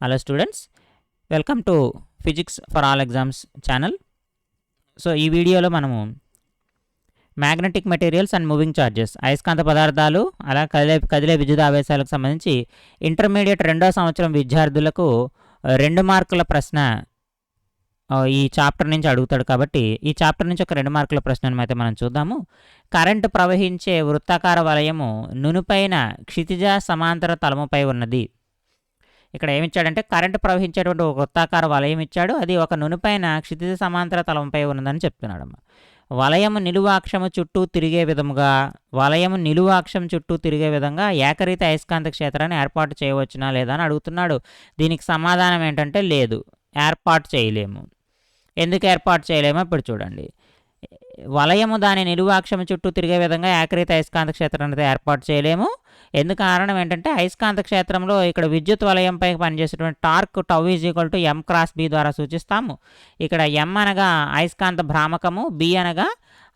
Hello students, welcome to physics for all exams channel. So ఈ వీడియోలో మనము magnetic materials and moving charges, అయస్కాంత పదార్థాలు అలా కదిలే విద్యుత్ ఆవేశాలకు సంబంధించి ఇంటర్మీడియట్ 2వ సంవత్సరం విద్యార్థులకు 2 మార్కుల ప్రశ్న ఈ చాప్టర్ నుంచి అడుగుతాడు. కాబట్టి ఈ చాప్టర్ నుంచి ఒక 2 మార్కుల ప్రశ్నను అయితే మనం చూద్దాము. కరెంటు ప్రవహించే వృత్తాకార వలయము నునుపైన క్షితిజ సమాంతర తలముపై ఉన్నది. ఇక్కడ ఏమిచ్చాడంటే కరెంటు ప్రవహించేటువంటి ఒక వృత్తాకార వలయం ఇచ్చాడు. అది ఒక నునుపైన క్షితిజ సమాంతర తలంపై ఉన్నదని చెప్తున్నాడమ్మ. వలయము నిలువాక్షము చుట్టూ తిరిగే విధంగా ఏకరీతి అయస్కాంత క్షేత్రాన్ని ఏర్పాటు చేయవచ్చునా లేదా అని అడుగుతున్నాడు. దీనికి సమాధానం ఏంటంటే లేదు, ఏర్పాటు చేయలేము. ఎందుకు ఏర్పాటు చేయలేమో ఇప్పుడు చూడండి. వలయము దాని నిలువాక్షము చుట్టూ తిరిగే విధంగా ఏకరీతి అయస్కాంత క్షేత్రాన్ని ఏర్పాటు చేయలేము. ఎందుకు కారణం ఏంటంటే అయస్కాంత క్షేత్రంలో ఇక్కడ విద్యుత్ వలయంపై పనిచేసేటువంటి torque tau = M x B ద్వారా సూచిస్తాము. ఇక్కడ M అనగా అయస్కాంత భ్రామకము, B అనగా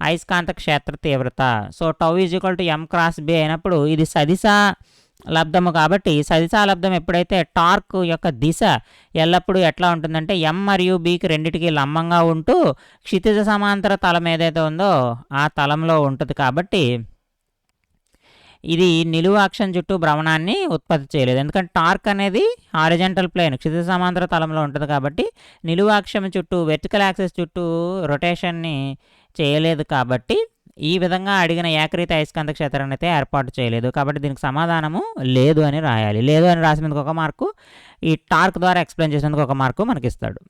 అయస్కాంత క్షేత్ర తీవ్రత. So tau = M x B అయినప్పుడు ఇది సదిశా లబ్ధము. కాబట్టి సదిశా లబ్ధం ఎప్పుడైతే టార్క్ యొక్క దిశ ఎల్లప్పుడూ ఎట్లా ఉంటుందంటే M మరియు Bకి రెండింటికి లంబంగా ఉంటూ క్షితిజ సమాంతర తలం ఏదైతే ఉందో ఆ తలంలో ఉంటుంది. కాబట్టి ఇది నిలువు అక్షం చుట్టూ భ్రమణాన్ని ఉత్పత్తి చేయలేదు. ఎందుకంటే టార్క్ అనేది హారిజంటల్ ప్లేన్ క్షితిజ సమాంతర తలంలో ఉంటుంది. కాబట్టి నిలువు అక్షం చుట్టూ వెర్టికల్ యాక్సిస్ చుట్టూ రొటేషన్ని చేయలేదు. కాబట్టి ఈ విధంగా అడిగిన ఏకరీతి అయస్కాంత క్షేత్రాన్ని అయితే ఏర్పాటు చేయలేదు. కాబట్టి దీనికి సమాధానము లేదు అని రాయాలి. లేదు అని రాసినందుకు 1 మార్కు, ఈ టార్క్ ద్వారా ఎక్స్ప్లెయిన్ చేసినందుకు 1 మార్కు మనకి ఇస్తాడు.